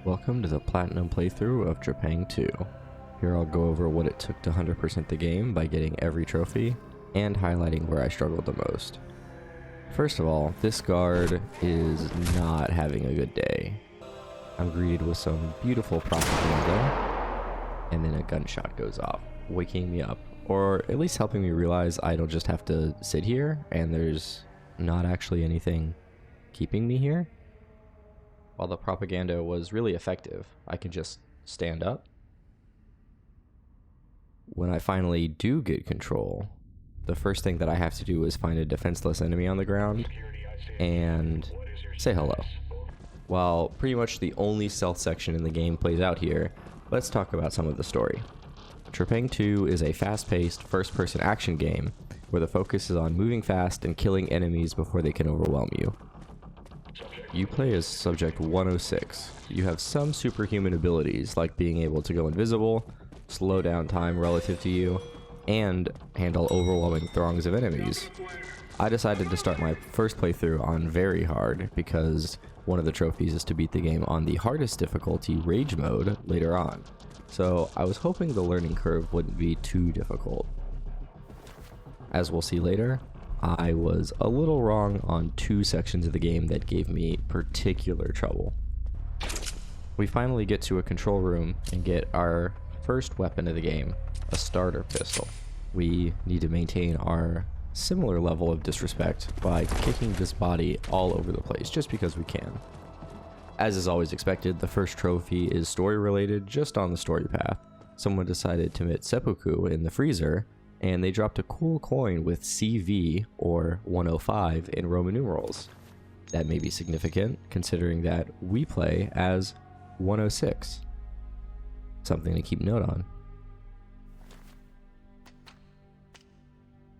Welcome to the Platinum playthrough of Trepang2. Here I'll go over what it took to 100% the game by getting every trophy, and highlighting where I struggled the most. First of all, this guard is not having a good day. I'm greeted with some beautiful propaganda, and then a gunshot goes off, waking me up, or at least helping me realize I don't just have to sit here, and there's not actually anything keeping me here. While the propaganda was really effective, I can just stand up. When I finally do get control, the first thing that I have to do is find a defenseless enemy on the ground and say hello. While pretty much the only stealth section in the game plays out here, let's talk about some of the story. Trepang2 is a fast-paced, first-person action game where the focus is on moving fast and killing enemies before they can overwhelm you. You play as Subject 106. You have some superhuman abilities, like being able to go invisible, slow down time relative to you, and handle overwhelming throngs of enemies. I decided to start my first playthrough on very hard because one of the trophies is to beat the game on the hardest difficulty, Rage Mode, later on. So I was hoping the learning curve wouldn't be too difficult. As we'll see later, I was a little wrong on two sections of the game that gave me particular trouble. We finally get to a control room and get our first weapon of the game, a starter pistol. We need to maintain our similar level of disrespect by kicking this body all over the place just because we can. As is always expected, the first trophy is story related, just on the story path. Someone decided to commit seppuku in the freezer, and they dropped a cool coin with CV, or 105, in Roman numerals. That may be significant, considering that we play as 106. Something to keep note on.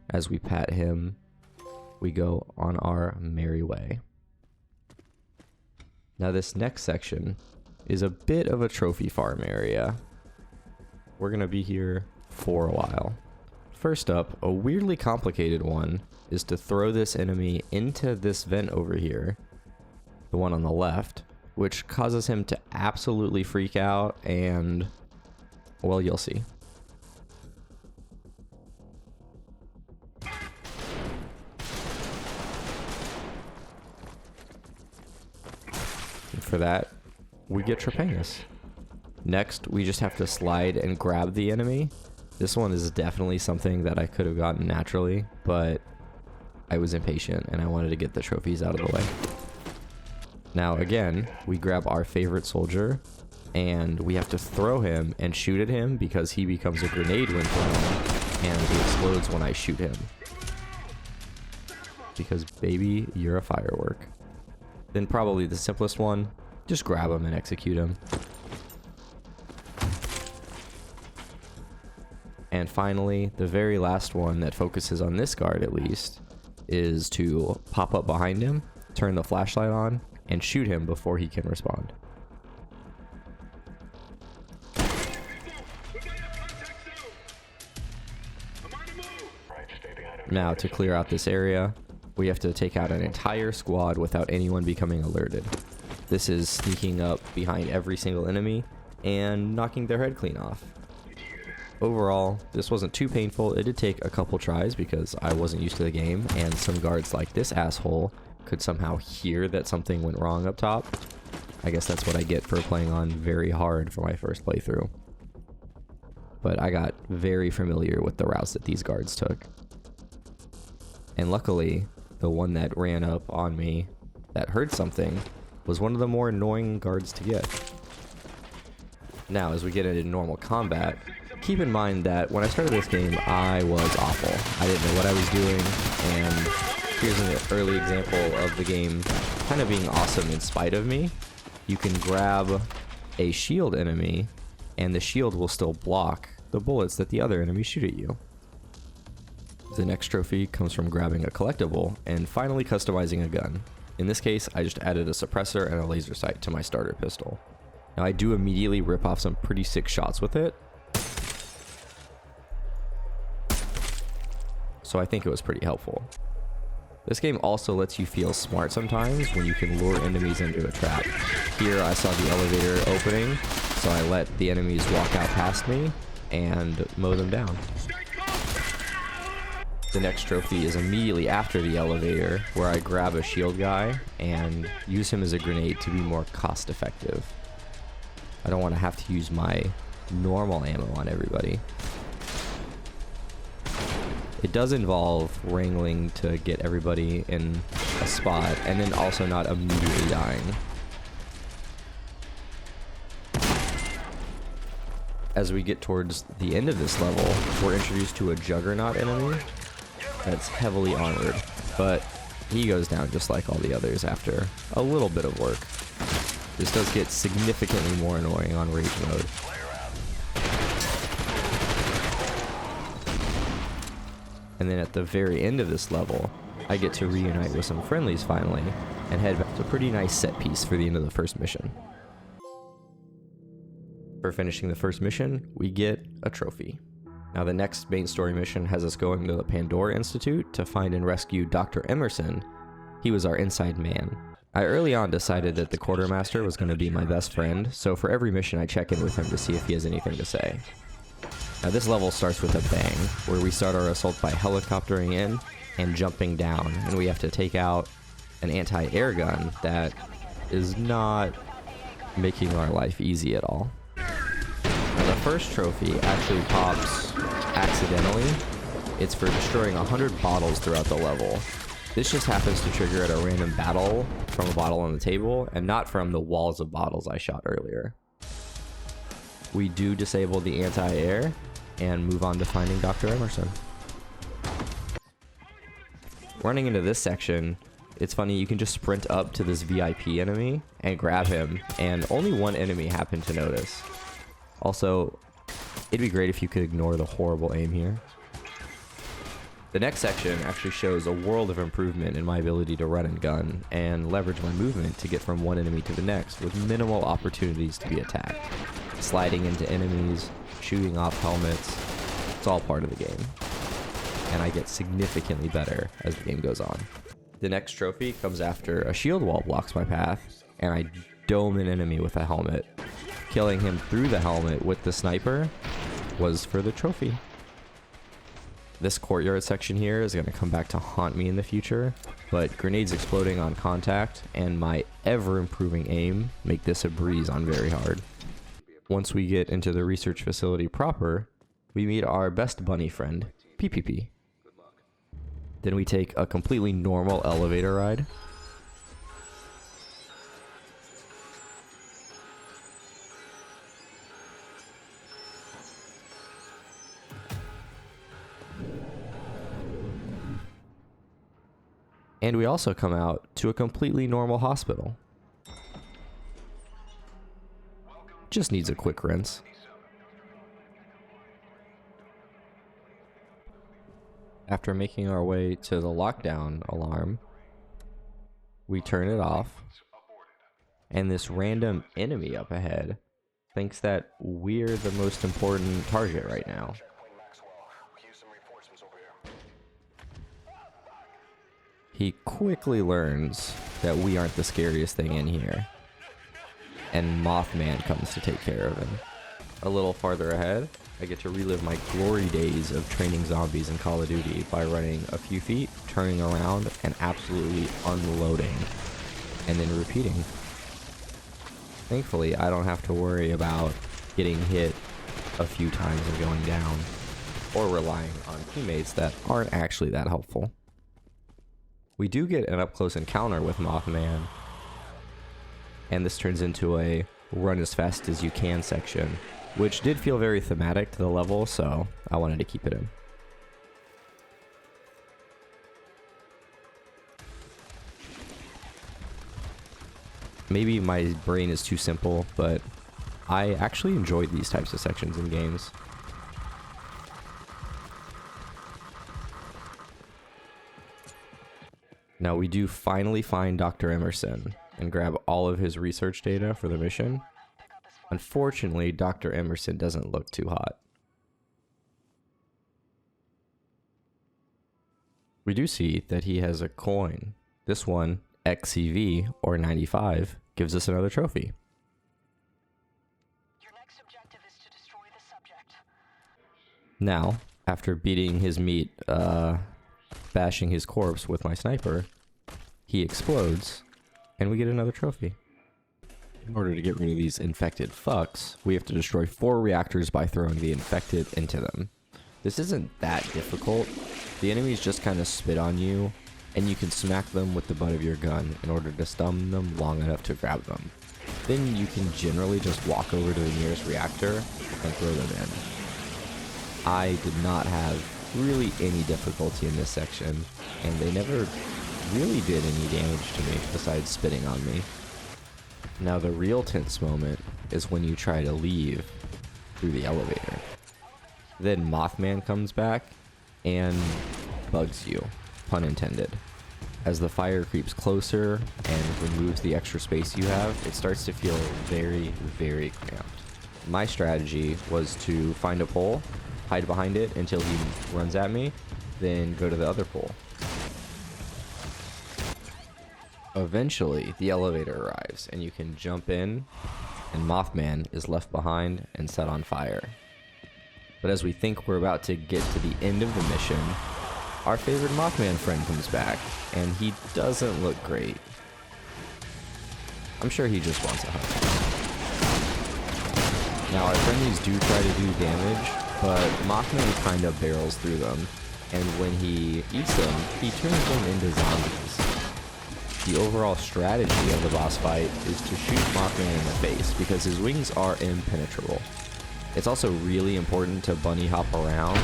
As we pat him, we go on our merry way. Now this next section is a bit of a trophy farm area. We're gonna be here for a while. First up, a weirdly complicated one is to throw this enemy into this vent over here, the one on the left, which causes him to absolutely freak out, and, well, you'll see. And for that, we get Trepangus. Next, we just have to slide and grab the enemy. This one is definitely something that I could have gotten naturally, but I was impatient and I wanted to get the trophies out of the way. Now again, we grab our favorite soldier and we have to throw him and shoot at him because he becomes a grenade when thrown and he explodes when I shoot him. Because baby, you're a firework. Then probably the simplest one, just grab him and execute him. And finally, the very last one that focuses on this guard at least, is to pop up behind him, turn the flashlight on, and shoot him before he can respond. Now, to clear out this area, we have to take out an entire squad without anyone becoming alerted. This is sneaking up behind every single enemy and knocking their head clean off. Overall, this wasn't too painful. It did take a couple tries because I wasn't used to the game, and some guards like this asshole could somehow hear that something went wrong up top. I guess that's what I get for playing on very hard for my first playthrough. But I got very familiar with the routes that these guards took. And luckily, the one that ran up on me that heard something was one of the more annoying guards to get. Now, as we get into normal combat, keep in mind that when I started this game, I was awful. I didn't know what I was doing, and here's an early example of the game kind of being awesome in spite of me. You can grab a shield enemy, and the shield will still block the bullets that the other enemies shoot at you. The next trophy comes from grabbing a collectible and finally customizing a gun. In this case, I just added a suppressor and a laser sight to my starter pistol. Now I do immediately rip off some pretty sick shots with it, so I think it was pretty helpful. This game also lets you feel smart sometimes when you can lure enemies into a trap. Here I saw the elevator opening, so I let the enemies walk out past me and mow them down. The next trophy is immediately after the elevator, where I grab a shield guy and use him as a grenade to be more cost effective. I don't want to have to use my normal ammo on everybody. It does involve wrangling to get everybody in a spot and then also not immediately dying. As we get towards the end of this level, we're introduced to a juggernaut enemy that's heavily armored, but he goes down just like all the others after a little bit of work. This does get significantly more annoying on rage mode. And then at the very end of this level, I get to reunite with some friendlies finally, and head back to a pretty nice set piece for the end of the first mission. For finishing the first mission, we get a trophy. Now the next main story mission has us going to the Pandora Institute to find and rescue Dr. Emerson. He was our inside man. I early on decided that the quartermaster was going to be my best friend, so for every mission I check in with him to see if he has anything to say. Now this level starts with a bang, where we start our assault by helicoptering in and jumping down, and we have to take out an anti-air gun that is not making our life easy at all. Now the first trophy actually pops accidentally. It's for destroying 100 bottles throughout the level. This just happens to trigger at a random battle from a bottle on the table, and not from the walls of bottles I shot earlier. We do disable the anti-air and move on to finding Dr. Emerson. Running into this section, it's funny, you can just sprint up to this VIP enemy and grab him, and only one enemy happened to notice. Also, it'd be great if you could ignore the horrible aim here. The next section actually shows a world of improvement in my ability to run and gun, and leverage my movement to get from one enemy to the next with minimal opportunities to be attacked. Sliding into enemies, shooting off helmets, it's all part of the game. And I get significantly better as the game goes on. The next trophy comes after a shield wall blocks my path, and I dome an enemy with a helmet. Killing him through the helmet with the sniper was for the trophy. This courtyard section here is going to come back to haunt me in the future, but grenades exploding on contact and my ever-improving aim make this a breeze on very hard. Once we get into the research facility proper, we meet our best bunny friend, PPP. Then we take a completely normal elevator ride. And we also come out to a completely normal hospital. Just needs a quick rinse. After making our way to the lockdown alarm, we turn it off, and this random enemy up ahead thinks that we're the most important target right now. He quickly learns that we aren't the scariest thing in here, and Mothman comes to take care of him. A little farther ahead, I get to relive my glory days of training zombies in Call of Duty by running a few feet, turning around, and absolutely unloading, and then repeating. Thankfully, I don't have to worry about getting hit a few times and going down, or relying on teammates that aren't actually that helpful. We do get an up-close encounter with Mothman, and this turns into a run as fast as you can section, which did feel very thematic to the level, so I wanted to keep it in. Maybe my brain is too simple, but I actually enjoyed these types of sections in games. Now we do finally find Dr. Emerson and grab all of his research data for the mission. Unfortunately, Dr. Emerson doesn't look too hot. We do see that he has a coin. This one, XCV, or 95, gives us another trophy. Your next objective is to destroy the subject. Now, after beating his meat, bashing his corpse with my sniper, he explodes, and we get another trophy. In order to get rid of these infected fucks, we have to destroy 4 reactors by throwing the infected into them. This isn't that difficult. The enemies just kind of spit on you, and you can smack them with the butt of your gun in order to stun them long enough to grab them. Then you can generally just walk over to the nearest reactor and throw them in. I did not have really any difficulty in this section, and they never really did any damage to me besides spitting on me. Now the real tense moment is when you try to leave through the elevator. Then Mothman comes back and bugs you, pun intended. As the fire creeps closer and removes the extra space you have, it starts to feel very, very cramped. My strategy was to find a pole, hide behind it until he runs at me, then go to the other pole. Eventually, the elevator arrives, and you can jump in, and Mothman is left behind and set on fire. But as we think we're about to get to the end of the mission, our favorite Mothman friend comes back, and he doesn't look great. I'm sure he just wants a hug. Now, our friendlies do try to do damage, but Mothman kind of barrels through them, and when he eats them, he turns them into zombies. The overall strategy of the boss fight is to shoot Mothman in the face because his wings are impenetrable. It's also really important to bunny hop around.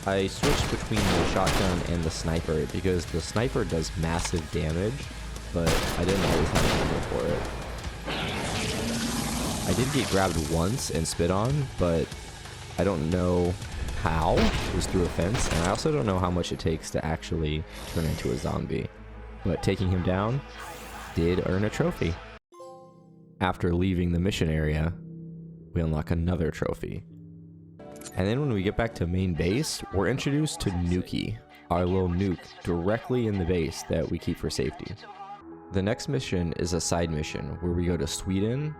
I switched between the shotgun and the sniper because the sniper does massive damage, but I didn't always have a number for it. I did get grabbed once and spit on, but I don't know how. It was through a fence, and I also don't know how much it takes to actually turn into a zombie. But taking him down did earn a trophy. After leaving the mission area, we unlock another trophy. And then when we get back to main base, we're introduced to Nuki, our little nuke directly in the base that we keep for safety. The next mission is a side mission where we go to Sweden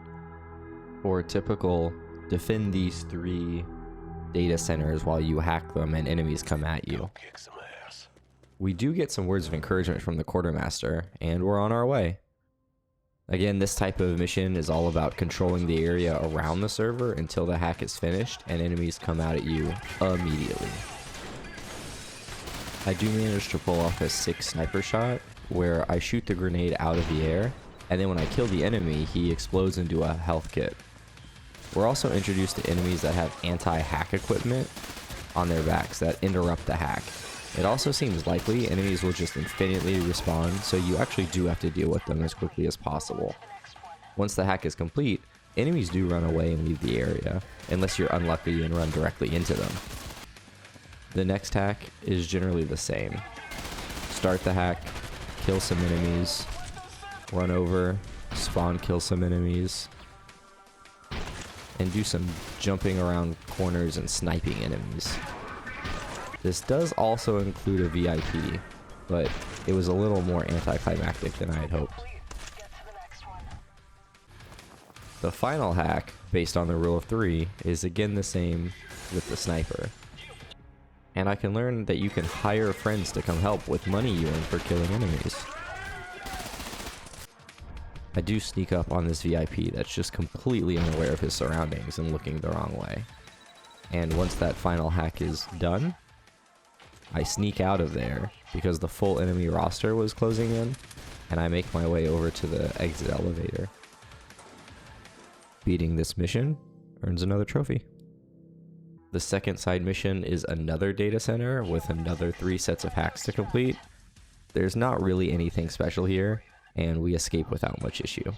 for a typical defend these 3 data centers while you hack them and enemies come at you. We do get some words of encouragement from the quartermaster, and we're on our way. Again, this type of mission is all about controlling the area around the server until the hack is finished and enemies come out at you immediately. I do manage to pull off a 6 sniper shot where I shoot the grenade out of the air, and then when I kill the enemy, he explodes into a health kit. We're also introduced to enemies that have anti-hack equipment on their backs that interrupt the hack. It also seems likely enemies will just infinitely respawn, so you actually do have to deal with them as quickly as possible. Once the hack is complete, enemies do run away and leave the area, unless you're unlucky and run directly into them. The next hack is generally the same. Start the hack, kill some enemies, run over, spawn kill some enemies, and do some jumping around corners and sniping enemies. This does also include a VIP, but it was a little more anticlimactic than I had hoped. The final hack, based on the rule of 3, is again the same with the sniper. And I can learn that you can hire friends to come help with money you earn for killing enemies. I do sneak up on this VIP that's just completely unaware of his surroundings and looking the wrong way. And once that final hack is done, I sneak out of there because the full enemy roster was closing in, and I make my way over to the exit elevator. Beating this mission earns another trophy. The second side mission is another data center with another 3 sets of hacks to complete. There's not really anything special here, and we escape without much issue.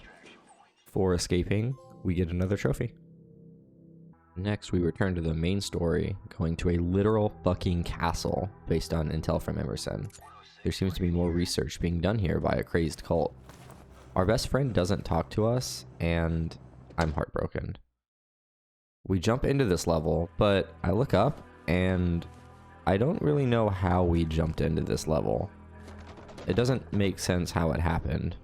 For escaping, we get another trophy. Next, we return to the main story, going to a literal fucking castle based on intel from Emerson. There seems to be more research being done here by a crazed cult. Our best friend doesn't talk to us, and I'm heartbroken. We jump into this level, but I look up and I don't really know how we jumped into this level. It doesn't make sense how it happened.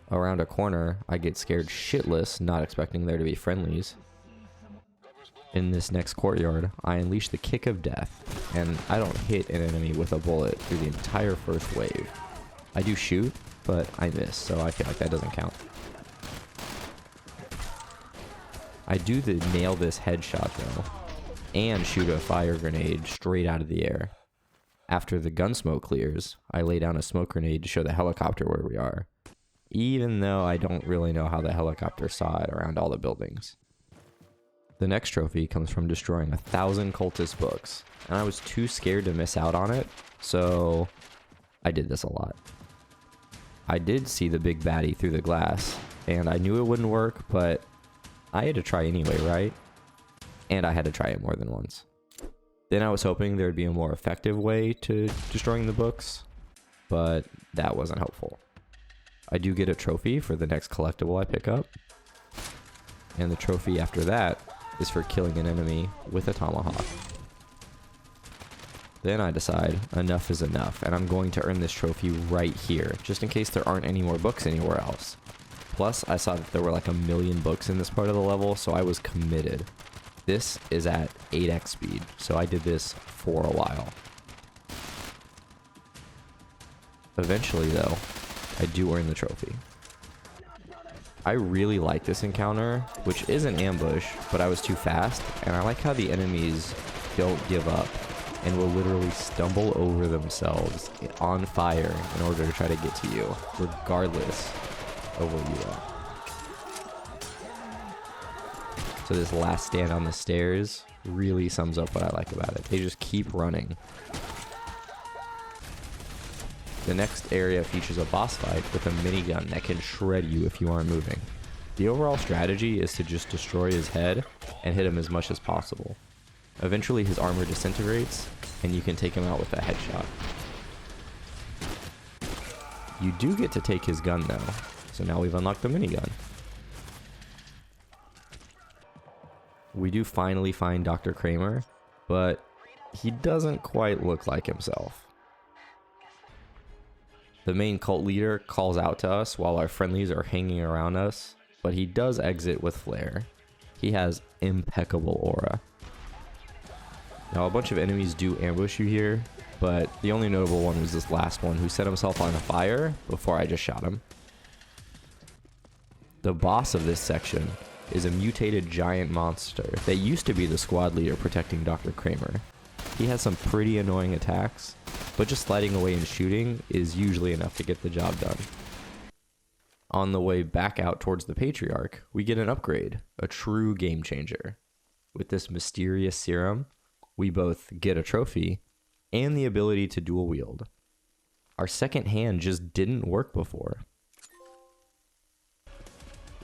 Around a corner, I get scared shitless, not expecting there to be friendlies. In this next courtyard, I unleash the kick of death, and I don't hit an enemy with a bullet through the entire first wave. I do shoot, but I miss, so I feel like that doesn't count. I do the nail this headshot though, and shoot a fire grenade straight out of the air. After the gun smoke clears, I lay down a smoke grenade to show the helicopter where we are, even though I don't really know how the helicopter saw it around all the buildings. The next trophy comes from destroying 1,000 cultist books, and I was too scared to miss out on it, so I did this a lot. I did see the big baddie through the glass, and I knew it wouldn't work, but I had to try anyway, right? And I had to try it more than once. Then I was hoping there'd be a more effective way to destroying the books, but that wasn't helpful. I do get a trophy for the next collectible I pick up, and the trophy after that is for killing an enemy with a tomahawk. Then I decide enough is enough, and I'm going to earn this trophy right here, just in case there aren't any more books anywhere else. Plus, I saw that there were like 1 million books in this part of the level, so I was committed. This is at 8x speed, so I did this for a while. Eventually though, I do earn the trophy. I really like this encounter, which is an ambush, but I was too fast, and I like how the enemies don't give up and will literally stumble over themselves on fire in order to try to get to you, regardless of where you are. So this last stand on the stairs really sums up what I like about it. They just keep running. The next area features a boss fight with a minigun that can shred you if you aren't moving. The overall strategy is to just destroy his head and hit him as much as possible. Eventually his armor disintegrates, and you can take him out with a headshot. You do get to take his gun though, so now we've unlocked the minigun. We do finally find Dr. Kramer, but he doesn't quite look like himself. The main cult leader calls out to us while our friendlies are hanging around us, but he does exit with flair. He has impeccable aura. Now a bunch of enemies do ambush you here, but the only notable one was this last one who set himself on fire before I just shot him. The boss of this section is a mutated giant monster that used to be the squad leader protecting Dr. Kramer. He has some pretty annoying attacks, but just sliding away and shooting is usually enough to get the job done. On the way back out towards the Patriarch, we get an upgrade, a true game changer. With this mysterious serum, we both get a trophy and the ability to dual wield. Our second hand just didn't work before.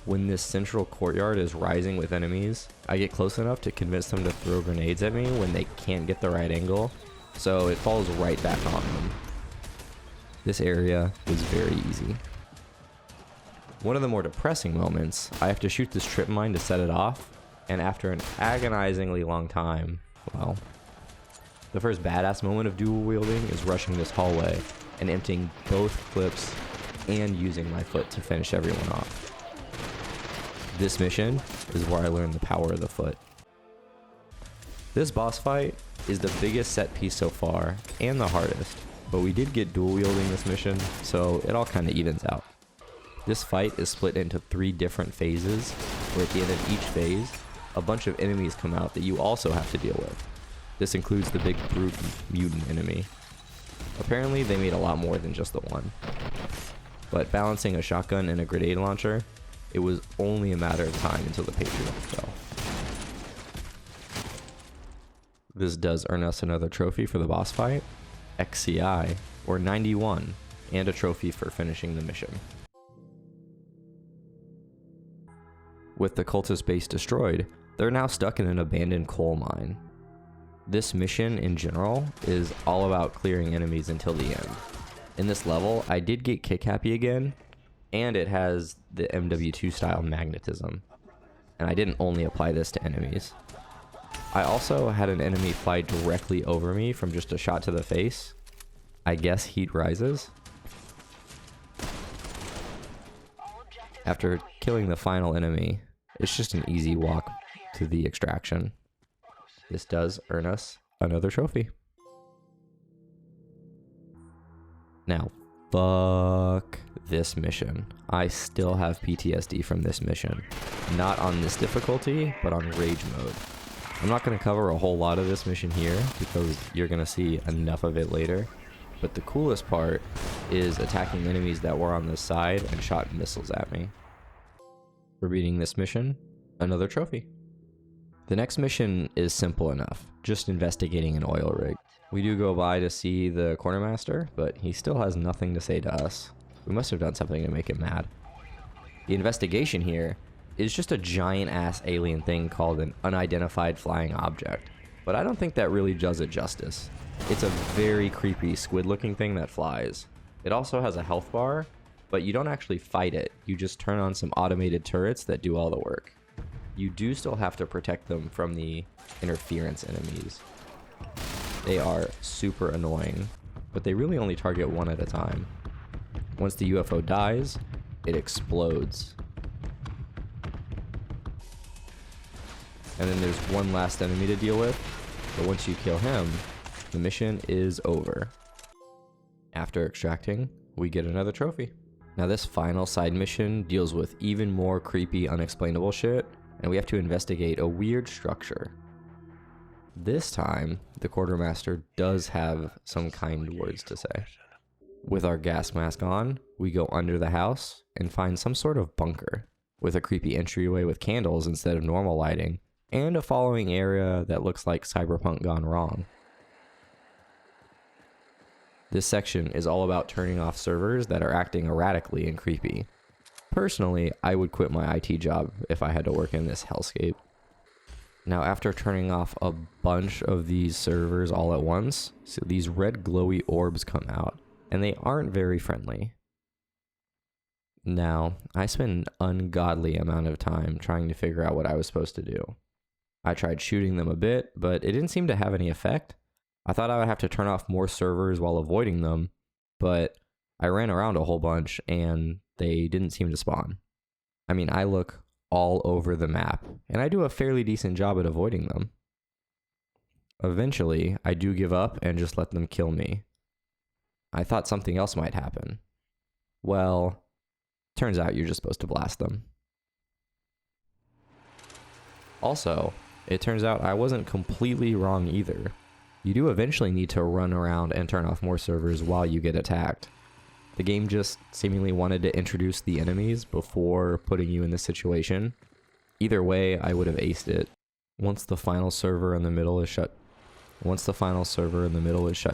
When this central courtyard is rising with enemies, I get close enough to convince them to throw grenades at me when they can't get the right angle, so it falls right back on them. This area was very easy. One of the more depressing moments, I have to shoot this trip mine to set it off, and after an agonizingly long time, well, the first badass moment of dual wielding is rushing this hallway and emptying both clips and using my foot to finish everyone off. This mission is where I learned the power of the foot. This boss fight is the biggest set piece so far and the hardest, but we did get dual wielding this mission, so it all kind of evens out. This fight is split into 3 different phases, where at the end of each phase, a bunch of enemies come out that you also have to deal with. This includes the big brute mutant enemy. Apparently they made a lot more than just the one. But balancing a shotgun and a grenade launcher, it was only a matter of time until the Patriarch fell. This does earn us another trophy for the boss fight, XCI, or 91, and a trophy for finishing the mission. With the cultist base destroyed, they're now stuck in an abandoned coal mine. This mission in general is all about clearing enemies until the end. In this level, I did get kick happy again, and it has the MW2 style magnetism. And I didn't only apply this to enemies. I also had an enemy fly directly over me from just a shot to the face. I guess heat rises. After killing the final enemy, it's just an easy walk to the extraction. This does earn us another trophy. Now, fuck this mission. I still have PTSD from this mission. Not on this difficulty, but on rage mode. I'm not going to cover a whole lot of this mission here because you're going to see enough of it later. But the coolest part is attacking enemies that were on the side and shot missiles at me. For beating this mission, another trophy. The next mission is simple enough, just investigating an oil rig. We do go by to see the quartermaster, but he still has nothing to say to us. We must have done something to make him mad. The investigation here is just a giant ass alien thing called an unidentified flying object, but I don't think that really does it justice. It's a very creepy squid looking thing that flies. It also has a health bar, but you don't actually fight it. You just turn on some automated turrets that do all the work. You do still have to protect them from the interference enemies. They are super annoying, but they really only target one at a time. Once the UFO dies, it explodes. And then there's one last enemy to deal with, but once you kill him, the mission is over. After extracting, we get another trophy. Now this final side mission deals with even more creepy, unexplainable shit, and we have to investigate a weird structure. This time, the quartermaster does have some kind words to say. With our gas mask on, we go under the house and find some sort of bunker, with a creepy entryway with candles instead of normal lighting, and a following area that looks like Cyberpunk gone wrong. This section is all about turning off servers that are acting erratically and creepy. Personally, I would quit my IT job if I had to work in this hellscape. Now, after turning off a bunch of these servers all at once, so these red glowy orbs come out, and they aren't very friendly. Now, I spent an ungodly amount of time trying to figure out what I was supposed to do. I tried shooting them a bit, but it didn't seem to have any effect. I thought I would have to turn off more servers while avoiding them, but I ran around a whole bunch and they didn't seem to spawn. I mean, I look all over the map, and I do a fairly decent job at avoiding them. Eventually, I do give up and just let them kill me. I thought something else might happen. Well, turns out you're just supposed to blast them. Also, it turns out I wasn't completely wrong either. You do eventually need to run around and turn off more servers while you get attacked. The game just seemingly wanted to introduce the enemies before putting you in this situation. Either way, I would have aced it. Once the final server in the middle is shut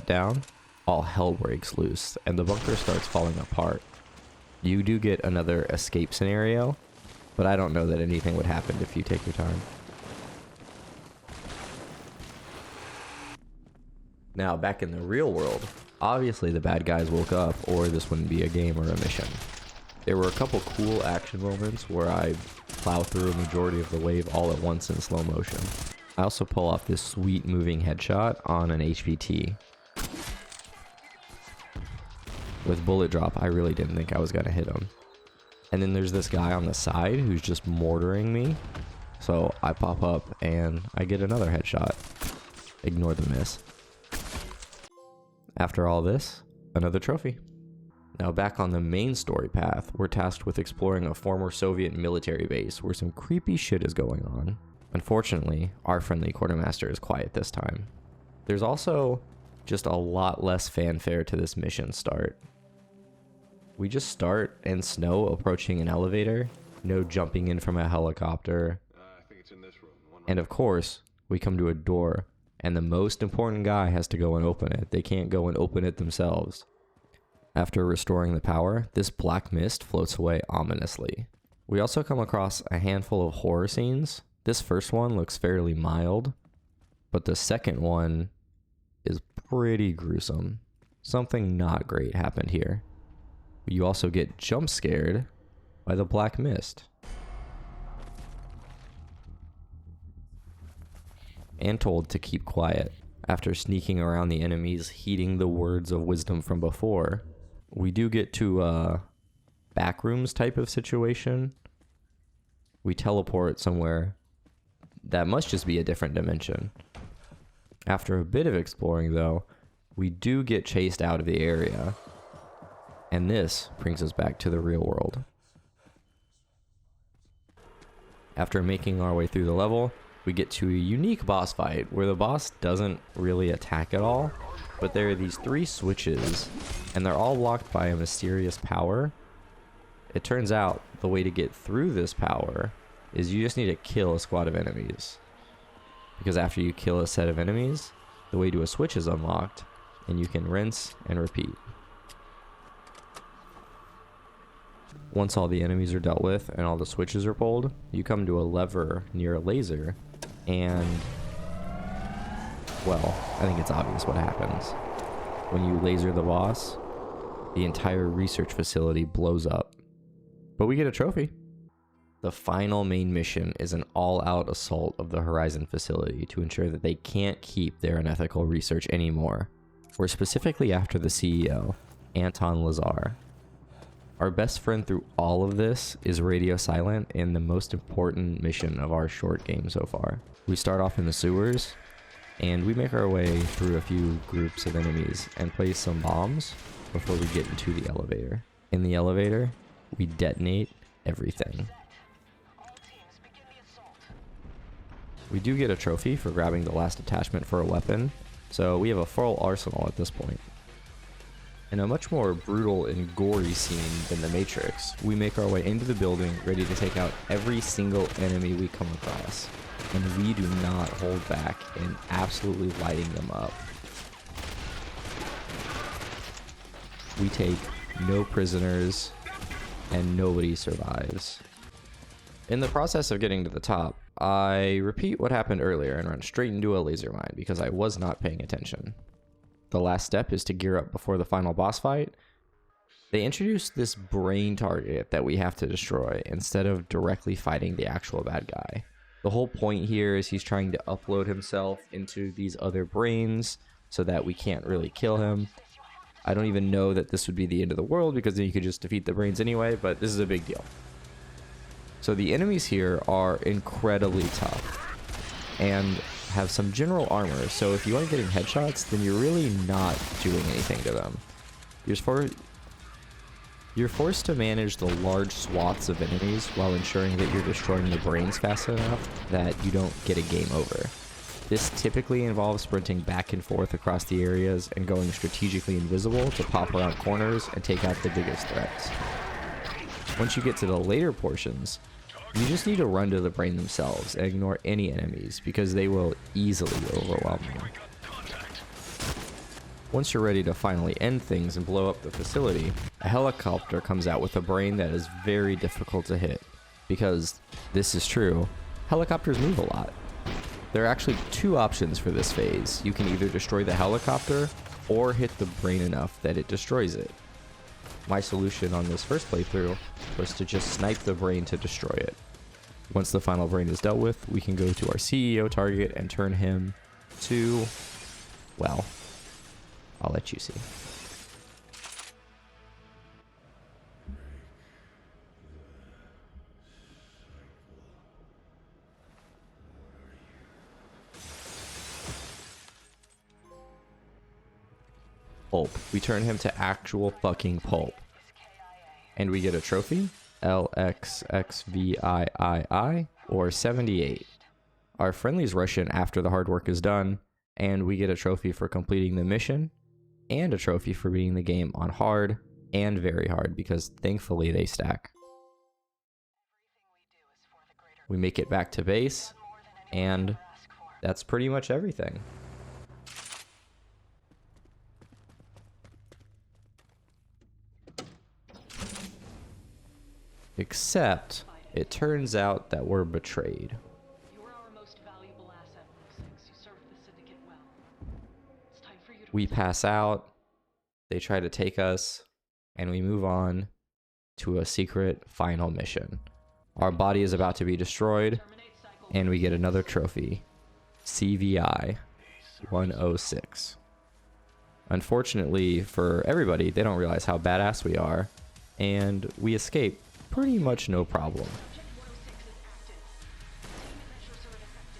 down, all hell breaks loose and the bunker starts falling apart. You do get another escape scenario, but I don't know that anything would happen if you take your time. Now, back in the real world, obviously the bad guys woke up or this wouldn't be a game or a mission. There were a couple cool action moments where I plow through a majority of the wave all at once in slow motion. I also pull off this sweet moving headshot on an HVT. With bullet drop, I really didn't think I was gonna hit him. And then there's this guy on the side who's just mortaring me. So I pop up and I get another headshot. Ignore the miss. After all this, another trophy. Now back on the main story path, we're tasked with exploring a former Soviet military base where some creepy shit is going on. Unfortunately, our friendly quartermaster is quiet this time. There's also just a lot less fanfare to this mission start. We just start in snow approaching an elevator, no jumping in from a helicopter, and of course, we come to a door, and the most important guy has to go and open it. They can't go and open it themselves. After restoring the power, this black mist floats away ominously. We also come across a handful of horror scenes. This first one looks fairly mild, but the second one is pretty gruesome. Something not great happened here. You also get jump scared by the black mist. and told to keep quiet. After sneaking around the enemies, heeding the words of wisdom from before, we do get to a backrooms type of situation. We teleport somewhere that must just be a different dimension. After a bit of exploring, though, we do get chased out of the area, and this brings us back to the real world. After making our way through the level, we get to a unique boss fight where the boss doesn't really attack at all, but there are these 3 switches, and they're all locked by a mysterious power. It turns out the way to get through this power is you just need to kill a squad of enemies. Because after you kill a set of enemies, the way to a switch is unlocked, and you can rinse and repeat. Once all the enemies are dealt with and all the switches are pulled, you come to a lever near a laser, and, well, I think it's obvious what happens. When you laser the boss, the entire research facility blows up. But we get a trophy. The final main mission is an all-out assault of the Horizon facility to ensure that they can't keep their unethical research anymore. We're specifically after the CEO, Anton Lazar. Our best friend through all of this is Radio Silent and the most important mission of our short game so far. We start off in the sewers, and we make our way through a few groups of enemies and place some bombs before we get into the elevator. In the elevator, we detonate everything. We do get a trophy for grabbing the last attachment for a weapon, so we have a full arsenal at this point. In a much more brutal and gory scene than The Matrix, we make our way into the building ready to take out every single enemy we come across, and we do not hold back in absolutely lighting them up. We take no prisoners, and nobody survives. In the process of getting to the top, I repeat what happened earlier and run straight into a laser mine because I was not paying attention. The last step is to gear up before the final boss fight. They introduced this brain target that we have to destroy instead of directly fighting the actual bad guy. The whole point here is he's trying to upload himself into these other brains so that we can't really kill him. I don't even know that this would be the end of the world because then you could just defeat the brains anyway, but this is a big deal. So the enemies here are incredibly tough and have some general armor, so if you aren't getting headshots, then you're really not doing anything to them. You're forced to manage the large swaths of enemies while ensuring that you're destroying the brains fast enough that you don't get a game over. This typically involves sprinting back and forth across the areas and going strategically invisible to pop around corners and take out the biggest threats. Once you get to the later portions, you just need to run to the brain themselves and ignore any enemies because they will easily overwhelm you. Once you're ready to finally end things and blow up the facility, a helicopter comes out with a brain that is very difficult to hit. Because, this is true, helicopters move a lot. There are actually 2 options for this phase. You can either destroy the helicopter or hit the brain enough that it destroys it. My solution on this first playthrough was to just snipe the brain to destroy it. Once the final brain is dealt with, we can go to our CEO target and turn him to, well, I'll let you see. Pulp. We turn him to actual fucking pulp. And we get a trophy, LXXVIII, or 78. Our friendlies rush in after the hard work is done, and we get a trophy for completing the mission, and a trophy for beating the game on hard and very hard, because thankfully they stack. We make it back to base, and that's pretty much everything. Except, it turns out that we're betrayed. You were our most valuable asset, 6. You served the syndicate well. It's time for you to We pass out, they try to take us, and we move on to a secret final mission. Our body is about to be destroyed, and we get another trophy. CVI 106. Unfortunately for everybody, they don't realize how badass we are, and we escape pretty much no problem. Objective 106 is active.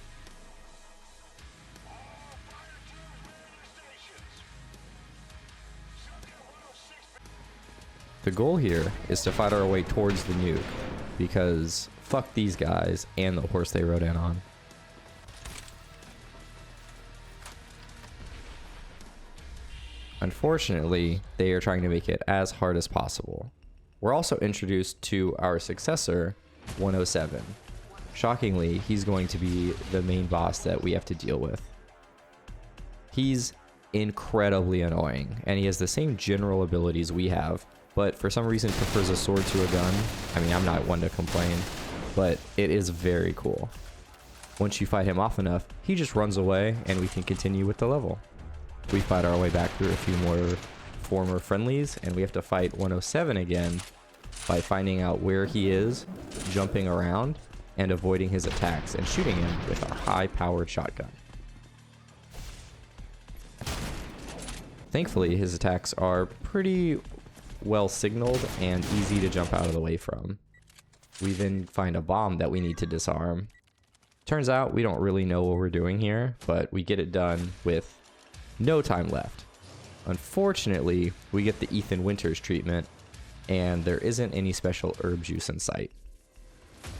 Containment measures are ineffective. The goal here is to fight our way towards the nuke, because fuck these guys and the horse they rode in on. Unfortunately, they are trying to make it as hard as possible. We're also introduced to our successor, 107. Shockingly, he's going to be the main boss that we have to deal with. He's incredibly annoying, and he has the same general abilities we have, but for some reason prefers a sword to a gun. I mean, I'm not one to complain, but it is very cool. Once you fight him off enough, he just runs away and we can continue with the level. We fight our way back through a few more former friendlies, and we have to fight 107 again by finding out where he is, jumping around, and avoiding his attacks and shooting him with our high-powered shotgun. Thankfully, his attacks are pretty well signaled and easy to jump out of the way from. We then find a bomb that we need to disarm. Turns out we don't really know what we're doing here, but we get it done with no time left. Unfortunately, we get the Ethan Winters treatment, and there isn't any special herb juice in sight.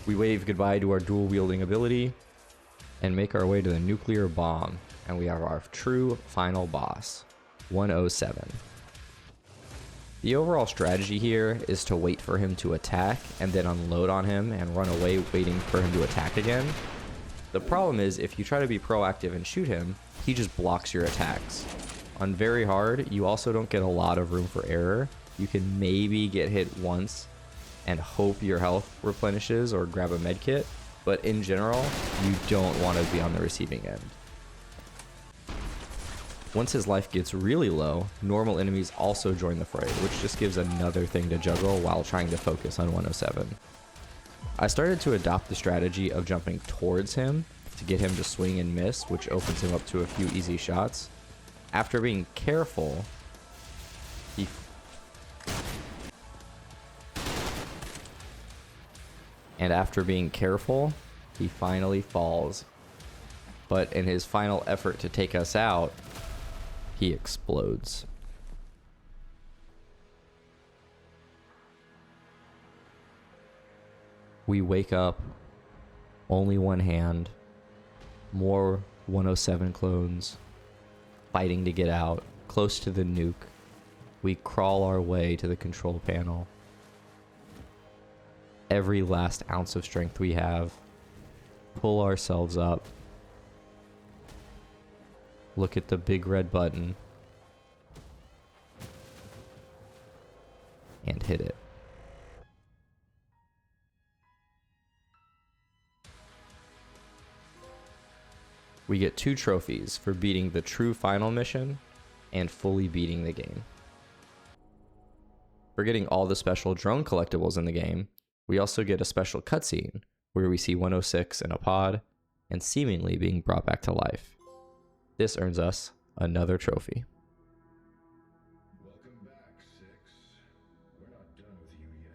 We wave goodbye to our dual-wielding ability and make our way to the nuclear bomb, and we have our true final boss, 107. The overall strategy here is to wait for him to attack and then unload on him and run away waiting for him to attack again. The problem is, if you try to be proactive and shoot him, he just blocks your attacks. On very hard, you also don't get a lot of room for error. You can maybe get hit once and hope your health replenishes or grab a med kit, but in general, you don't want to be on the receiving end. Once his life gets really low, normal enemies also join the fray, which just gives another thing to juggle while trying to focus on 107. I started to adopt the strategy of jumping towards him to get him to swing and miss, which opens him up to a few easy shots. After being careful, he finally falls. But in his final effort to take us out, he explodes. We wake up, only one hand, more 107 clones, fighting to get out, close to the nuke. We crawl our way to the control panel. Every last ounce of strength we have, pull ourselves up, look at the big red button, and hit it. We get 2 trophies for beating the true final mission and fully beating the game. For getting all the special drone collectibles in the game, we also get a special cutscene where we see 106 in a pod and seemingly being brought back to life. This earns us another trophy. Welcome back, 6. We're not done with you yet.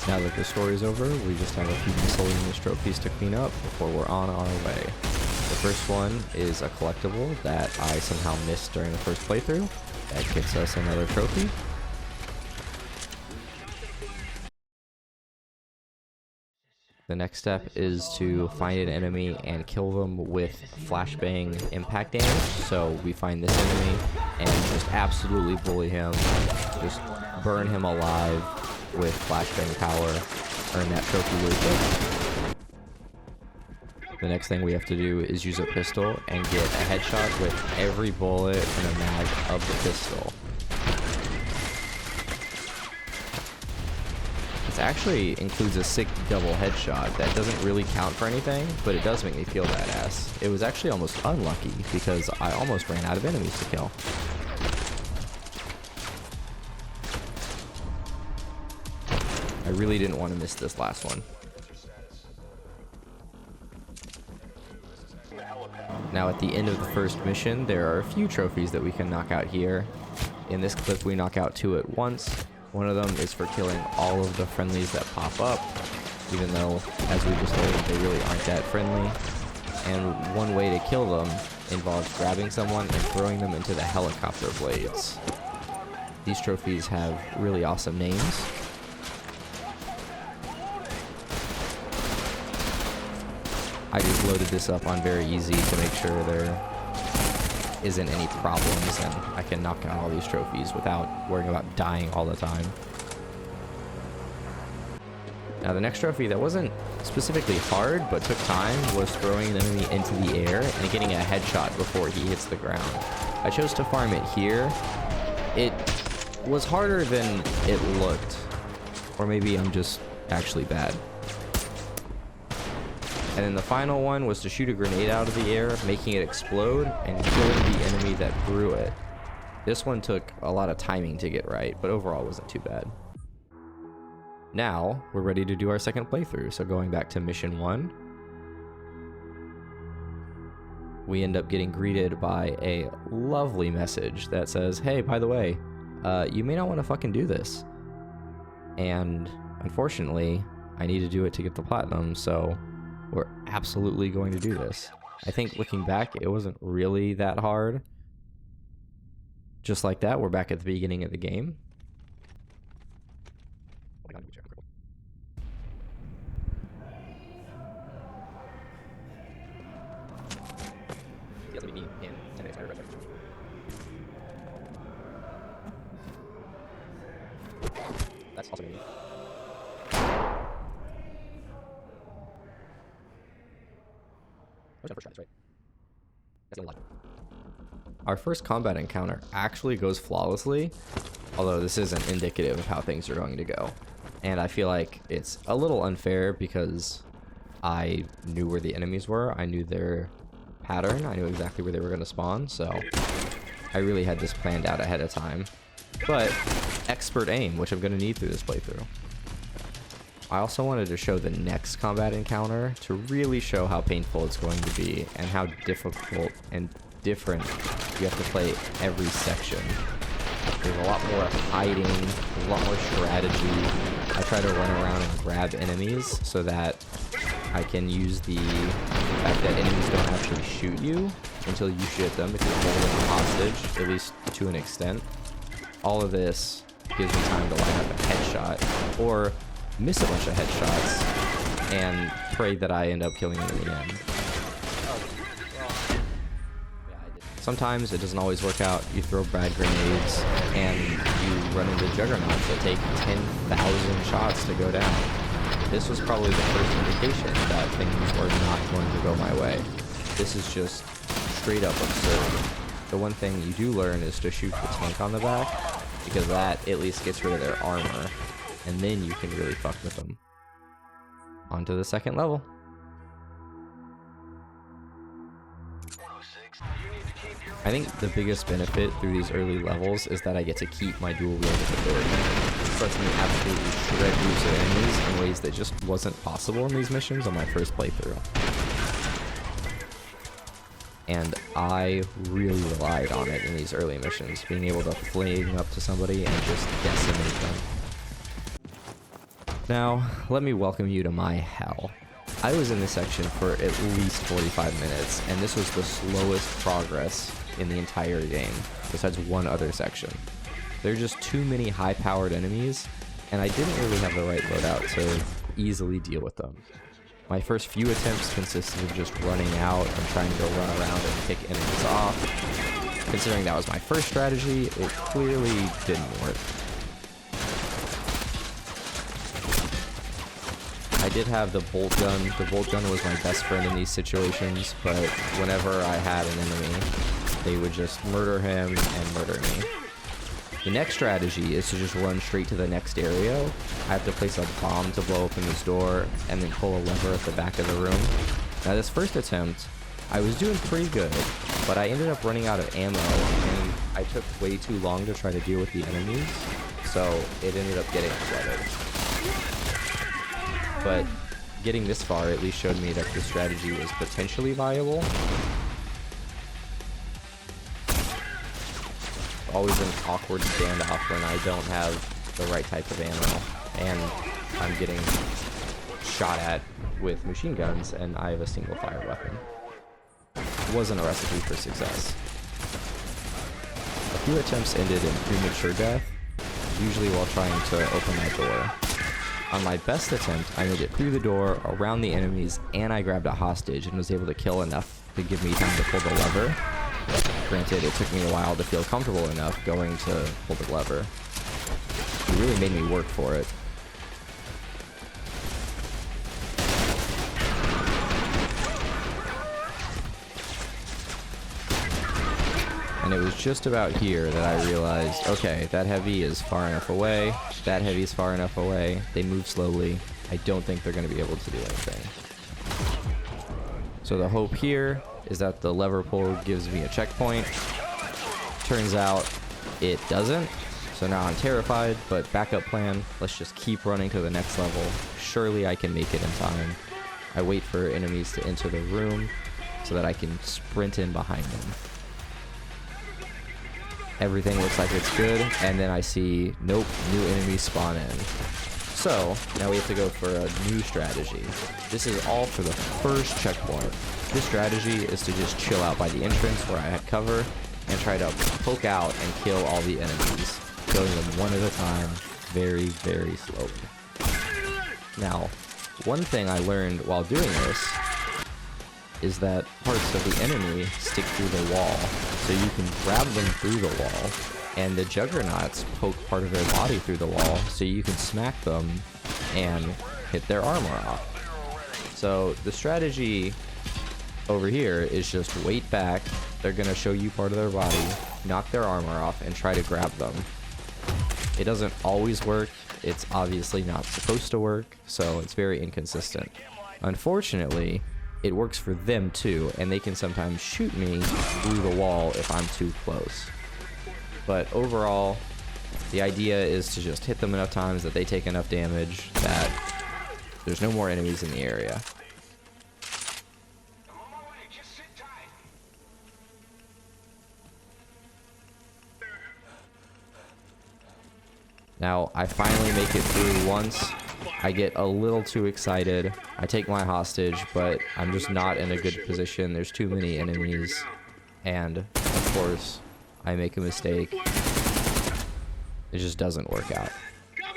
Now that the story's over, we just have a few miscellaneous trophies to clean up before we're on our way. The first one is a collectible that I somehow missed during the first playthrough. That gets us another trophy. The next step is to find an enemy and kill them with flashbang impact damage. So we find this enemy and just absolutely bully him, just burn him alive with flashbang power, earn that trophy really quick. The next thing we have to do is use a pistol and get a headshot with every bullet in a mag of the pistol. This actually includes a sick double headshot that doesn't really count for anything, but it does make me feel badass. It was actually almost unlucky because I almost ran out of enemies to kill. I really didn't want to miss this last one. Now at the end of the first mission, there are a few trophies that we can knock out here. In this clip, we knock out 2 at once. One of them is for killing all of the friendlies that pop up, even though, as we just learned, they really aren't that friendly. And one way to kill them involves grabbing someone and throwing them into the helicopter blades. These trophies have really awesome names. I just loaded this up on very easy to make sure there isn't any problems and I can knock out all these trophies without worrying about dying all the time. Now the next trophy that wasn't specifically hard but took time was throwing an enemy into the air and getting a headshot before he hits the ground. I chose to farm it here. It was harder than it looked, or maybe I'm just actually bad. And then the final one was to shoot a grenade out of the air, making it explode and killing the enemy that threw it. This one took a lot of timing to get right, but overall wasn't too bad. Now, we're ready to do our second playthrough, so going back to mission 1, we end up getting greeted by a lovely message that says, hey, by the way, you may not want to fucking do this. And unfortunately, I need to do it to get the platinum, so we're absolutely going to do this. I think looking back, it wasn't really that hard. Just like that, we're back at the beginning of the game. That's also me. Our first combat encounter actually goes flawlessly, although this isn't indicative of how things are going to go. And I feel like it's a little unfair because I knew where the enemies were, I knew their pattern, I knew exactly where they were going to spawn, so I really had this planned out ahead of time. But expert aim, which I'm going to need through this playthrough. I also wanted to show the next combat encounter to really show how painful it's going to be and how difficult and different you have to play every section. There's a lot more hiding, there's a lot more strategy. I try to run around and grab enemies so that I can use the fact that enemies don't actually shoot you until you shoot them if you're holding them hostage, at least to an extent. All of this gives me time to line up a headshot or miss a bunch of headshots and pray that I end up killing them in the end. Sometimes it doesn't always work out. You throw bad grenades and you run into juggernauts that take 10,000 shots to go down. This was probably the first indication that things were not going to go my way. This is just straight up absurd. The one thing you do learn is to shoot the tank on the back, because that at least gets rid of their armor, and then you can really fuck with them. On to the second level. I think the biggest benefit through these early levels is that I get to keep my dual wielding ability. It lets me absolutely shred loose at enemies in ways that just wasn't possible in these missions on my first playthrough. And I really relied on it in these early missions, being able to fling up to somebody and just decimate them. Now, let me welcome you to my hell. I was in this section for at least 45 minutes, and this was the slowest progress in the entire game, besides one other section. There are just too many high-powered enemies, and I didn't really have the right loadout to easily deal with them. My first few attempts consisted of just running out and trying to go run around and pick enemies off. Considering that was my first strategy, it clearly didn't work. I did have the bolt gun. The bolt gun was my best friend in these situations, but whenever I had an enemy, they would just murder him and murder me. The next strategy is to just run straight to the next area. I have to place a bomb to blow open this door and then pull a lever at the back of the room. Now this first attempt, I was doing pretty good, but I ended up running out of ammo and I took way too long to try to deal with the enemies, so it ended up getting flooded. but getting this far at least showed me that the strategy was potentially viable. Always an awkward standoff when I don't have the right type of ammo, and I'm getting shot at with machine guns, and I have a single fire weapon. It wasn't a recipe for success. A few attempts ended in premature death, usually while trying to open that door. On my best attempt, I made it through the door, around the enemies, and I grabbed a hostage and was able to kill enough to give me time to pull the lever. Granted, it took me a while to feel comfortable enough going to pull the lever. It really made me work for it. And it was just about here that I realized, okay, that heavy is far enough away, that heavy is far enough away, they move slowly, I don't think they're going to be able to do anything. So the hope here is that the lever pull gives me a checkpoint. Turns out it doesn't, so now I'm terrified, but backup plan, let's just keep running to the next level. Surely I can make it in time. I wait for enemies to enter the room so that I can sprint in behind them. Everything looks like it's good, and then I see, nope, new enemies spawn in. So, now we have to go for a new strategy. This is all for the first checkpoint. This strategy is to just chill out by the entrance where I had cover, and try to poke out and kill all the enemies, killing them one at a time, very, very slowly. Now, one thing I learned while doing this is that parts of the enemy stick through the wall, so you can grab them through the wall, and the juggernauts poke part of their body through the wall, so you can smack them and hit their armor off. So the strategy over here is just wait back, they're gonna show you part of their body, knock their armor off, and try to grab them. It doesn't always work, it's obviously not supposed to work, so it's very inconsistent. Unfortunately, it works for them too, and they can sometimes shoot me through the wall if I'm too close. But overall, the idea is to just hit them enough times that they take enough damage that there's no more enemies in the area. Now, I finally make it through once. I get a little too excited. I take my hostage, but I'm just not in a good position. There's too many enemies. And, of course, I make a mistake. It just doesn't work out.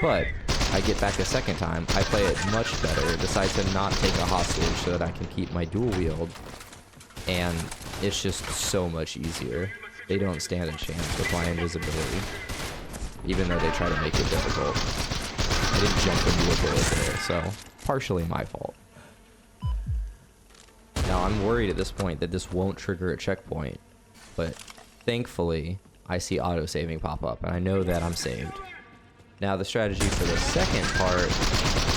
But I get back a second time. I play it much better. Decide to not take a hostage so that I can keep my dual wield. And it's just so much easier. They don't stand a chance with my invisibility, even though they try to make it difficult. I didn't jump into a bullet there, so partially my fault. Now I'm worried at this point that this won't trigger a checkpoint, but thankfully I see auto-saving pop up, and I know that I'm saved. Now the strategy for the second part,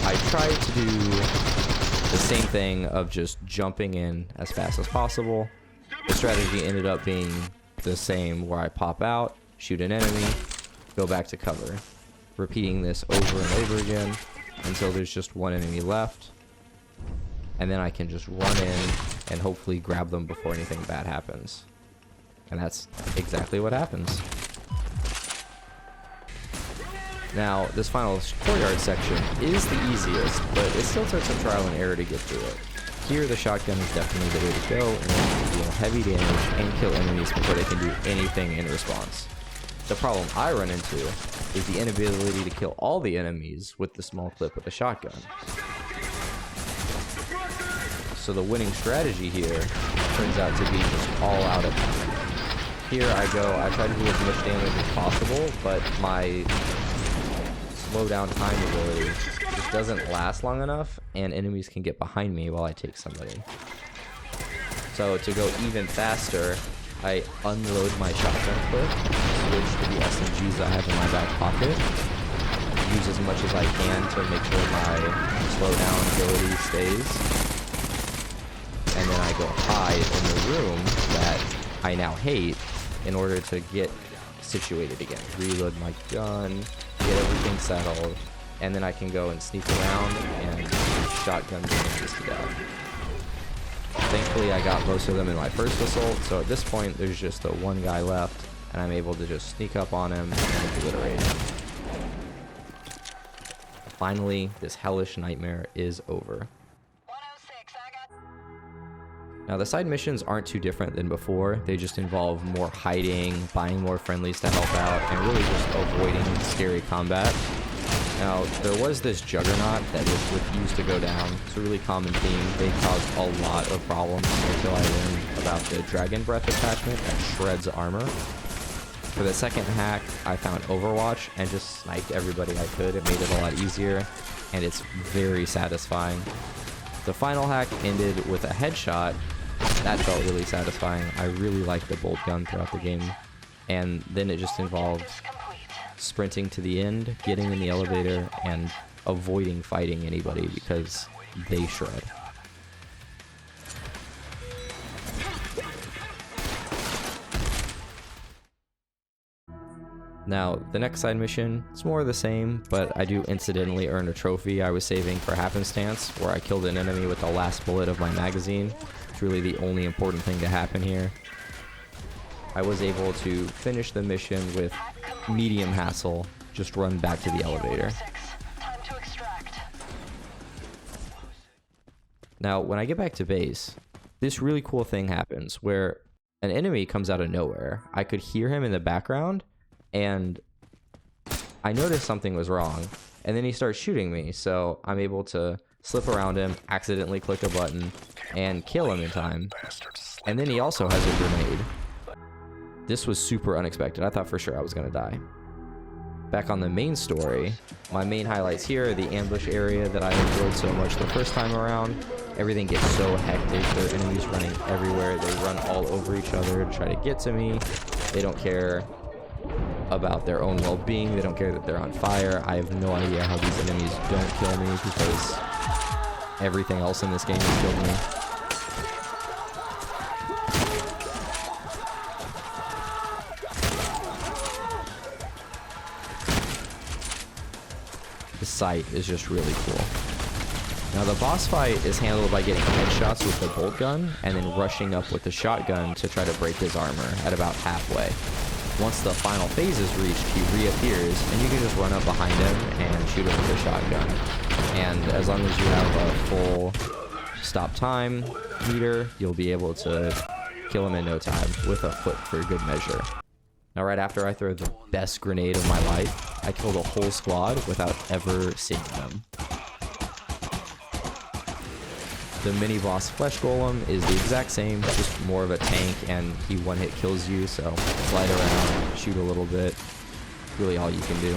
I tried to do the same thing of just jumping in as fast as possible. The strategy ended up being the same, where I pop out, shoot an enemy, go back to cover, repeating this over and over again until there's just one enemy left, and then I can just run in and hopefully grab them before anything bad happens. And that's exactly what happens. Now, this final courtyard section is the easiest, but it still took some trial and error to get through it. Here, the shotgun is definitely the way to go, and then you can deal heavy damage and kill enemies before they can do anything in response. The problem I run into is the inability to kill all the enemies with the small clip of the shotgun. So the winning strategy here turns out to be just all out attack. Here I go, I try to do as much damage as possible, but my slow down time ability just doesn't last long enough, and enemies can get behind me while I take somebody. So to go even faster, I unload my shotgun clip, switch to the SMGs I have in my back pocket, use as much as I can to make sure my slowdown ability stays, and then I go hide in the room that I now hate in order to get situated again. Reload my gun, get everything settled, and then I can go and sneak around and shotgun enemies to death. Thankfully, I got most of them in my first assault, so at this point, there's just the one guy left, and I'm able to just sneak up on him and obliterate him. Finally, this hellish nightmare is over. 106, I got... Now, the side missions aren't too different than before. They just involve more hiding, buying more friendlies to help out, and really just avoiding scary combat. Now, there was this Juggernaut that just refused to go down. It's a really common theme. They caused a lot of problems until I learned about the Dragon Breath attachment that shreds armor. For the second hack, I found Overwatch and just sniped everybody I could. It made it a lot easier, and it's very satisfying. The final hack ended with a headshot. That felt really satisfying. I really liked the bolt gun throughout the game. And then it just involved sprinting to the end, getting in the elevator, and avoiding fighting anybody because they shred. Now, the next side mission, it's more of the same, but I do incidentally earn a trophy I was saving for happenstance, where I killed an enemy with the last bullet of my magazine. It's really the only important thing to happen here. I was able to finish the mission with medium hassle, just run back to the elevator. Time to extract. Now, when I get back to base, this really cool thing happens where an enemy comes out of nowhere. I could hear him in the background, and I noticed something was wrong, and then he starts shooting me, so I'm able to slip around him, accidentally click a button, and kill him in time. And then he also has a grenade. This was super unexpected. I thought for sure I was gonna die. Back on the main story, my main highlights here are the ambush area that I enjoyed so much the first time around. Everything gets so hectic. There are enemies running everywhere. They run all over each other to try to get to me. They don't care about their own well-being. They don't care that they're on fire. I have no idea how these enemies don't kill me because everything else in this game has killed me. The sight is just really cool. Now the boss fight is handled by getting headshots with the bolt gun and then rushing up with the shotgun to try to break his armor at about halfway. Once the final phase is reached, he reappears, and you can just run up behind him and shoot him with a shotgun. And as long as you have a full stop time meter, you'll be able to kill him in no time with a foot for good measure. Now right after I throw the best grenade of my life, I killed a whole squad without ever seeing them. The mini boss Flesh Golem is the exact same, just more of a tank, and he one-hit kills you, so slide around, shoot a little bit, really all you can do.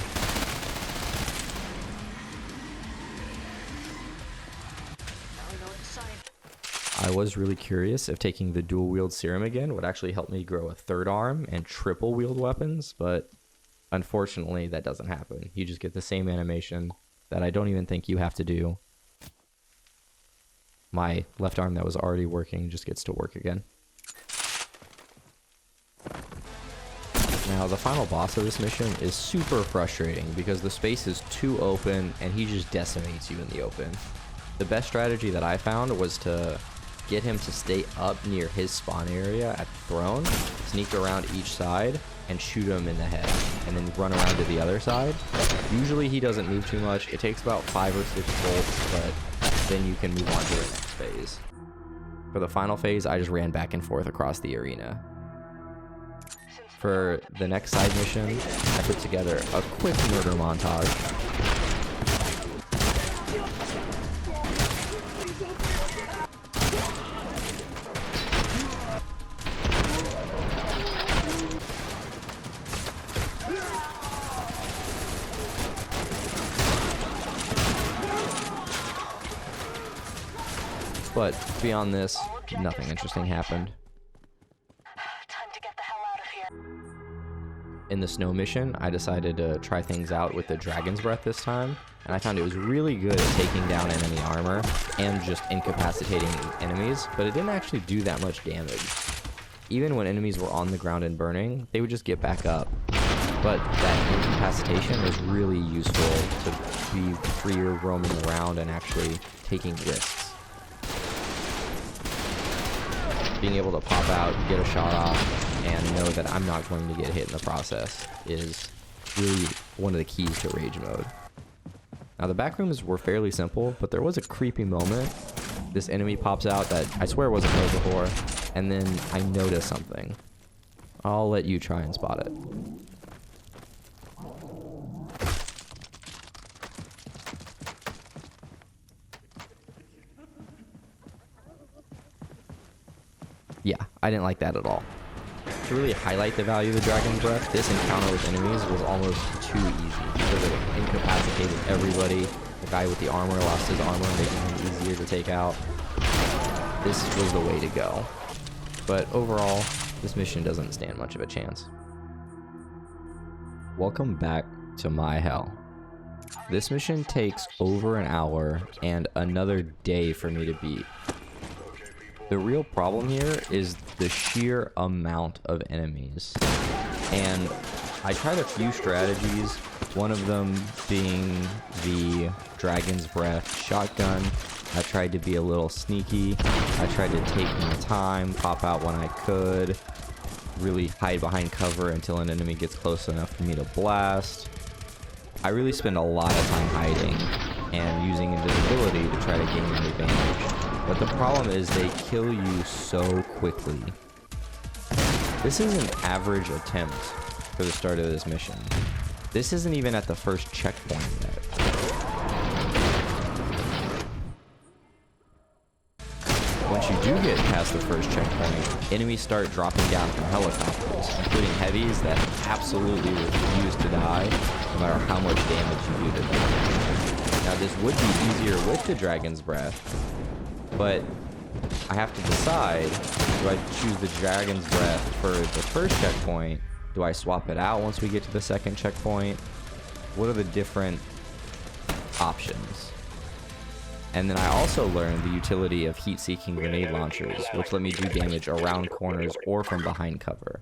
I was really curious if taking the dual wield serum again would actually help me grow a third arm and triple wield weapons, but unfortunately that doesn't happen. You just get the same animation that I don't even think you have to do. My left arm that was already working just gets to work again. Now, the final boss of this mission is super frustrating because the space is too open and he just decimates you in the open. The best strategy that I found was to get him to stay up near his spawn area at the throne, sneak around each side, and shoot him in the head, and then run around to the other side. Usually he doesn't move too much. It takes about 5 or 6 volts, but then you can move on to the next phase. For the final phase, I just ran back and forth across the arena. For the next side mission, I put together a quick murder montage. But beyond this, nothing interesting happened. Time to get the hell out of here. In the snow mission, I decided to try things out with the Dragon's Breath this time, and I found it was really good at taking down enemy armor and just incapacitating enemies, but it didn't actually do that much damage. Even when enemies were on the ground and burning, they would just get back up. but that incapacitation was really useful to be freer roaming around and actually taking risks. Being able to pop out, get a shot off, and know that I'm not going to get hit in the process is really one of the keys to rage mode. Now the back rooms were fairly simple, but there was a creepy moment. This enemy pops out that I swear wasn't there before, and then I notice something. I'll let you try and spot it. Yeah, I didn't like that at all. To really highlight the value of the Dragon's Breath, this encounter with enemies was almost too easy because it incapacitated everybody. The guy with the armor lost his armor, making him easier to take out. This was the way to go. But overall, this mission doesn't stand much of a chance. Welcome back to my hell. This mission takes over an hour and another day for me to beat. The real problem here is the sheer amount of enemies. And I tried a few strategies, one of them being the Dragon's Breath shotgun. I tried to be a little sneaky. I tried to take my time, pop out when I could, really hide behind cover until an enemy gets close enough for me to blast. I really spend a lot of time hiding and using invisibility to try to gain an advantage. But the problem is they kill you so quickly. This is an average attempt for the start of this mission. This isn't even at the first checkpoint yet. Once you do get past the first checkpoint, enemies start dropping down from helicopters, including heavies that absolutely refuse to die, no matter how much damage you do to them. Now this would be easier with the Dragon's Breath, but I have to decide, do I choose the Dragon's Breath for the first checkpoint? Do I swap it out once we get to the second checkpoint? What are the different options? And then I also learned the utility of heat-seeking grenade launchers, which let me do damage around corners or from behind cover.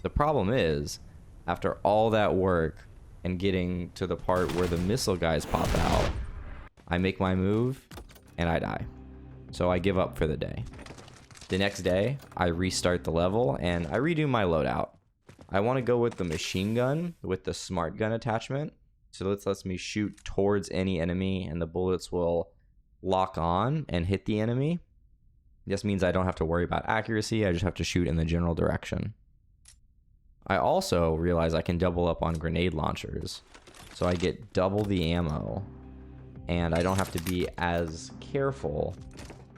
The problem is, after all that work and getting to the part where the missile guys pop out, I make my move and I die. So I give up for the day. The next day, I restart the level and I redo my loadout. I want to go with the machine gun with the smart gun attachment. So this lets me shoot towards any enemy and the bullets will lock on and hit the enemy. This means I don't have to worry about accuracy, I just have to shoot in the general direction. I also realize I can double up on grenade launchers, so I get double the ammo, and I don't have to be as careful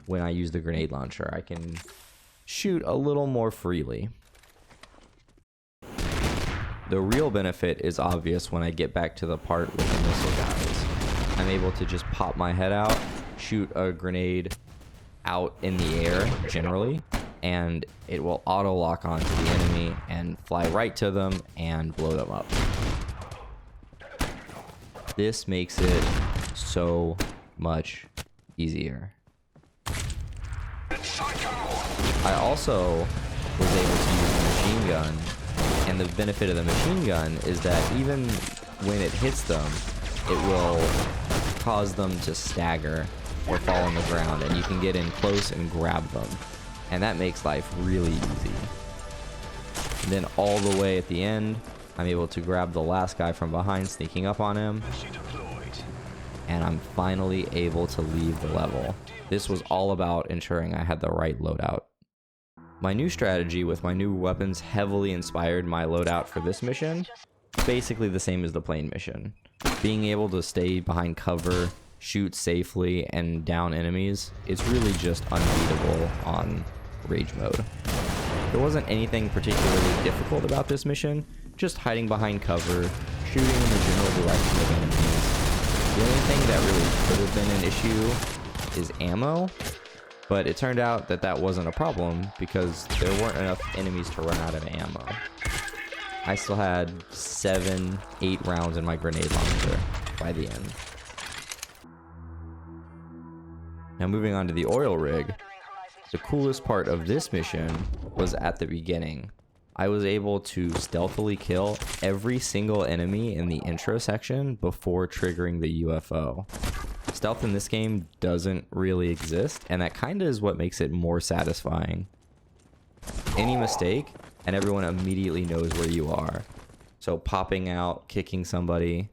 when I use the grenade launcher. I can shoot a little more freely. The real benefit is obvious when I get back to the part with the missile guys. I'm able to just pop my head out, shoot a grenade out in the air generally, and it will auto lock onto the enemy and fly right to them and blow them up. This makes it so much easier. I also was able to use the machine gun, and the benefit of the machine gun is that even when it hits them, it will cause them to stagger or fall on the ground, and you can get in close and grab them, and that makes life really easy. And then all the way at the end, I'm able to grab the last guy from behind, sneaking up on him, and I'm finally able to leave the level. This was all about ensuring I had the right loadout. My new strategy with my new weapons heavily inspired my loadout for this mission. Basically the same as the plane mission. Being able to stay behind cover, shoot safely, and down enemies, it's really just unbeatable on rage mode. There wasn't anything particularly difficult about this mission, just hiding behind cover, shooting in the general direction of enemies. The only thing that really could have been an issue is ammo, but it turned out that that wasn't a problem because there weren't enough enemies to run out of ammo. I still had 7-8 rounds in my grenade launcher by the end. Now moving on to the oil rig, the coolest part of this mission was at the beginning. I was able to stealthily kill every single enemy in the intro section before triggering the UFO. Stealth in this game doesn't really exist, and that kind of is what makes it more satisfying. Any mistake, and everyone immediately knows where you are. So popping out, kicking somebody,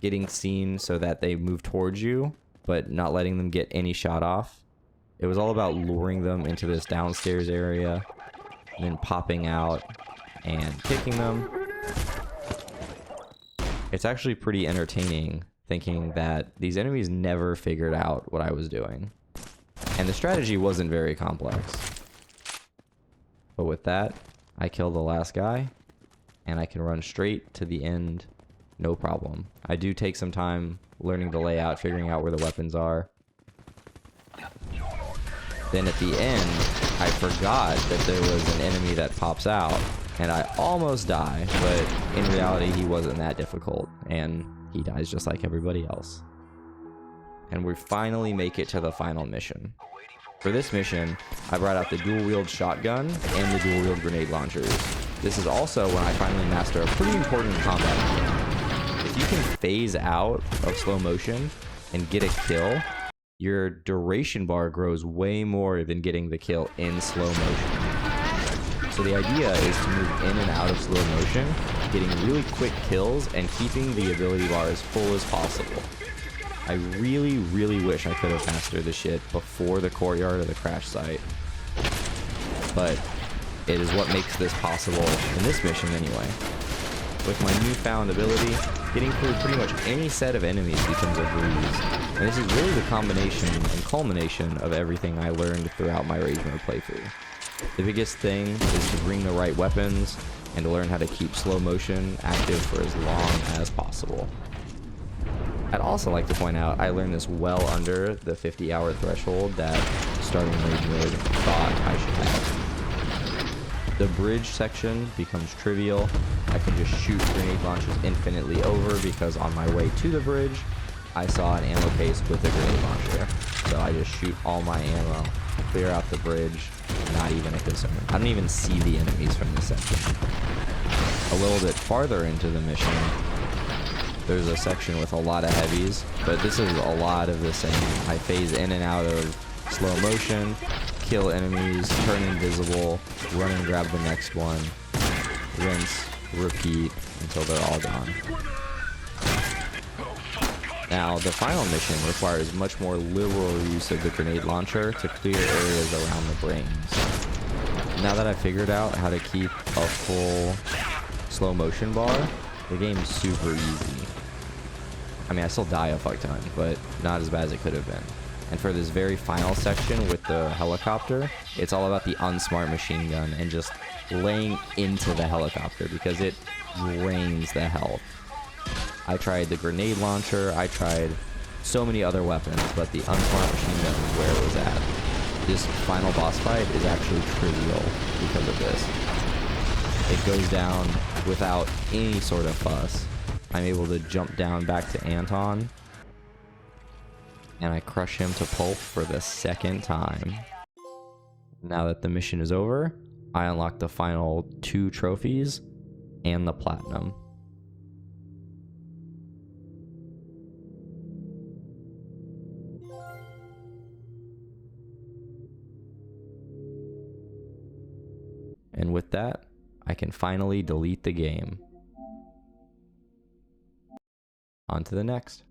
getting seen so that they move towards you, but not letting them get any shot off. It was all about luring them into this downstairs area, and then popping out and kicking them. It's actually pretty entertaining thinking that these enemies never figured out what I was doing. And the strategy wasn't very complex. But with that, I kill the last guy, and I can run straight to the end, no problem. I do take some time learning the layout, figuring out where the weapons are. Then at the end, I forgot that there was an enemy that pops out, and I almost die, but in reality he wasn't that difficult, and he dies just like everybody else. And we finally make it to the final mission. For this mission, I brought out the dual-wield shotgun and the dual-wield grenade launchers. This is also when I finally master a pretty important combat. If you can phase out of slow motion and get a kill, your duration bar grows way more than getting the kill in slow motion. So the idea is to move in and out of slow motion, getting really quick kills and keeping the ability bar as full as possible. I really, really wish I could have mastered this shit before the courtyard of the crash site. But it is what makes this possible in this mission anyway. With my newfound ability, getting through pretty much any set of enemies becomes a breeze. And this is really the combination and culmination of everything I learned throughout my Rage Mode playthrough. The biggest thing is to bring the right weapons and to learn how to keep slow motion active for as long as possible. I'd also like to point out I learned this well under the 50-hour threshold that starting Rage Mode thought I should have. The bridge section becomes trivial. I can just shoot grenade launchers infinitely over because on my way to the bridge, I saw an ammo case with a grenade launcher. So I just shoot all my ammo, clear out the bridge, not even a concern. I don't even see the enemies from this section. A little bit farther into the mission, there's a section with a lot of heavies, but this is a lot of the same. I phase in and out of slow motion, kill enemies, turn invisible, run and grab the next one, rinse, repeat until they're all gone. Now, the final mission requires much more liberal use of the grenade launcher to clear areas around the brains. Now that I've figured out how to keep a full slow motion bar, the game's super easy. I mean, I still die a fuck ton, but not as bad as it could have been. And for this very final section with the helicopter, it's all about the unsmart machine gun and just laying into the helicopter because it drains the health. I tried the grenade launcher, I tried so many other weapons, but the unsmart machine gun is where it was at. This final boss fight is actually trivial because of this. It goes down without any sort of fuss. I'm able to jump down back to Anton, and I crush him to pulp for the second time. Now that the mission is over, I unlock the final 2 trophies and the platinum. And with that, I can finally delete the game. On to the next.